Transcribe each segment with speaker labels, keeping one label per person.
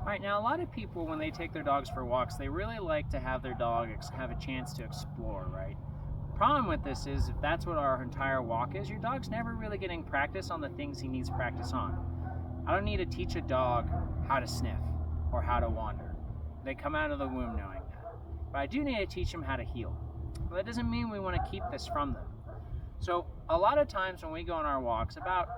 Speaker 1: All right, now a lot of people, when they take their dogs for walks, they really like to have their dog have a chance to explore, right? Problem with this is, if that's what our entire walk is, your dog's never really getting practice on the things he needs practice on. I don't need to teach a dog how to sniff or how to wander. They come out of the womb knowing that. But I do need to teach them how to heel. But that doesn't mean we want to keep this from them. So a lot of times when we go on our walks, about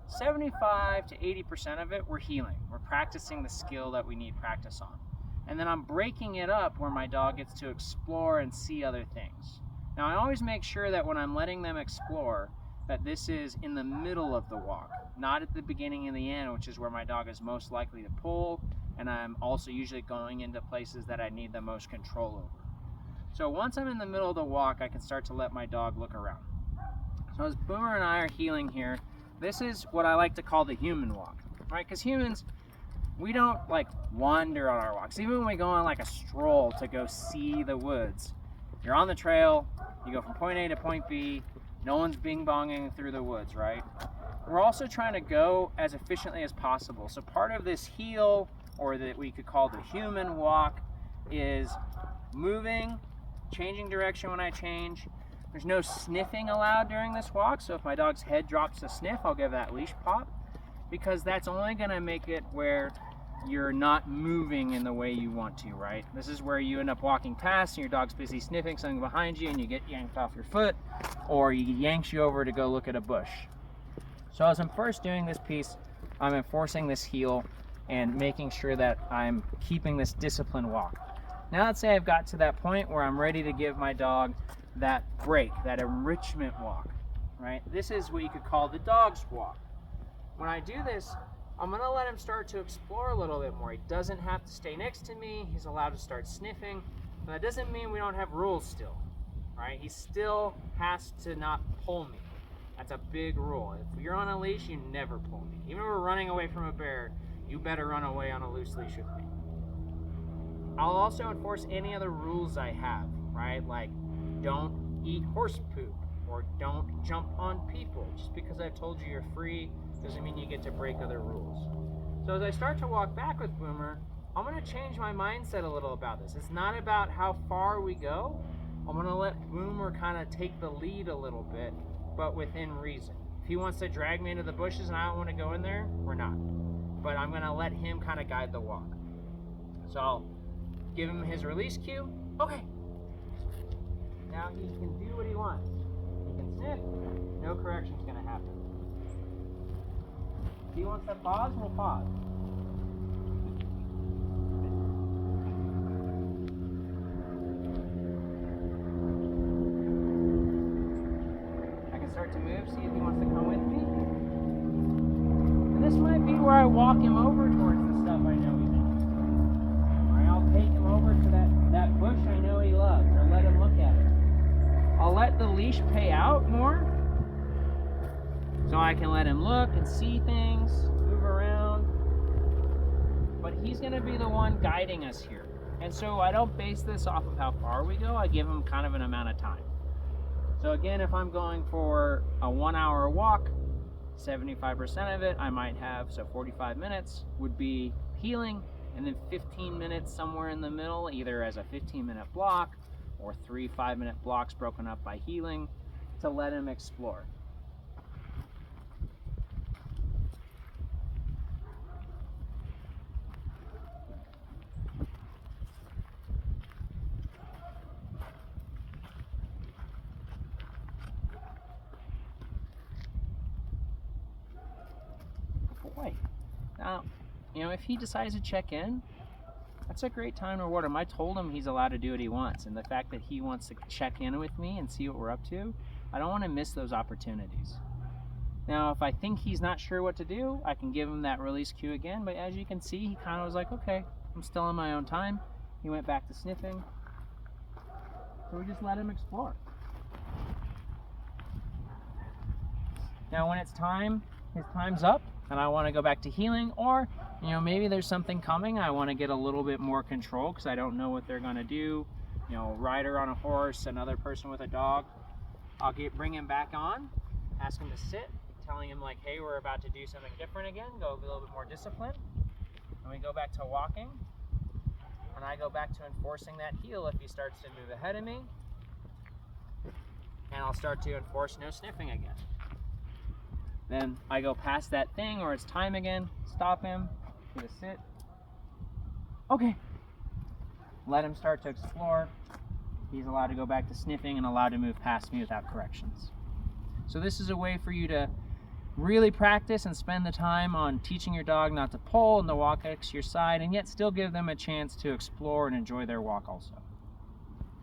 Speaker 1: 75 to 80% of it, we're healing. We're practicing the skill that we need practice on. And then I'm breaking it up where my dog gets to explore and see other things. Now, I always make sure that when I'm letting them explore, that this is in the middle of the walk, not at the beginning and the end, which is where my dog is most likely to pull, and I'm also usually going into places that I need the most control over. So once I'm in the middle of the walk, I can start to let my dog look around. So as Boomer and I are healing here, this is what I like to call the human walk, right? Because humans, we don't like wander on our walks. Even when we go on like a stroll to go see the woods, you're on the trail, you go from point A to point B, no one's bing-bonging through the woods, right? We're also trying to go as efficiently as possible. So part of this heel, or that we could call the human walk, is moving, changing direction when I change. There's no sniffing allowed during this walk, so if my dog's head drops a sniff, I'll give that leash pop, because that's only gonna make it where you're not moving in the way you want to, right? This is where you end up walking past and your dog's busy sniffing something behind you and you get yanked off your foot, or he yanks you over to go look at a bush. So as I'm first doing this piece, I'm enforcing this heel and making sure that I'm keeping this disciplined walk. Now let's say I've got to that point where I'm ready to give my dog that break, that enrichment walk, right? This is what you could call the dog's walk. When I do this, I'm gonna let him start to explore a little bit more. He doesn't have to stay next to me. He's allowed to start sniffing. But that doesn't mean we don't have rules still, right? He still has to not pull me. That's a big rule. If you're on a leash, you never pull me. Even if we're running away from a bear, you better run away on a loose leash with me. I'll also enforce any other rules I have, right? Like, don't eat horse poop, or don't jump on people. Just because I've told you you're free doesn't mean you get to break other rules. So as I start to walk back with Boomer, I'm gonna change my mindset a little about this. It's not about how far we go. I'm gonna let Boomer kind of take the lead a little bit, but within reason. If he wants to drag me into the bushes and I don't want to go in there, we're not. But I'm gonna let him kind of guide the walk. So I'll give him his release cue. Okay. Now he can do what he wants. He can sniff. No correction's gonna happen. If he wants to pause, we'll pause. I can start to move, see if he wants to come with me. And this might be where I walk him over towards the stuff I know he knows. Or I'll take him over to that bush I know he loves, or let him look at it. I'll let the leash pay out more, so I can let him look and see things, move around. But he's gonna be the one guiding us here. And so I don't base this off of how far we go, I give him kind of an amount of time. So again, if I'm going for a 1 hour walk, 75% of it I might have, so 45 minutes would be healing, and then 15 minutes somewhere in the middle, either as a 15-minute block or 3 5-minute blocks broken up by healing, to let him explore. Boy, now, if he decides to check in, that's a great time to reward him. I told him he's allowed to do what he wants, and the fact that he wants to check in with me and see what we're up to, I don't want to miss those opportunities. Now, if I think he's not sure what to do, I can give him that release cue again, but as you can see, he kind of was like, okay, I'm still on my own time. He went back to sniffing, so we just let him explore. Now, when it's time, his time's up, and I want to go back to healing, or maybe there's something coming, I want to get a little bit more control because I don't know what they're going to do. Rider on a horse, another person with a dog. I'll bring him back on, ask him to sit, telling him like, hey, we're about to do something different again, go a little bit more disciplined. And we go back to walking. And I go back to enforcing that heel if he starts to move ahead of me. And I'll start to enforce no sniffing again. Then I go past that thing where it's time again, stop him, get a sit. Okay. Let him start to explore. He's allowed to go back to sniffing and allowed to move past me without corrections. So this is a way for you to really practice and spend the time on teaching your dog not to pull and to walk to your side, and yet still give them a chance to explore and enjoy their walk also.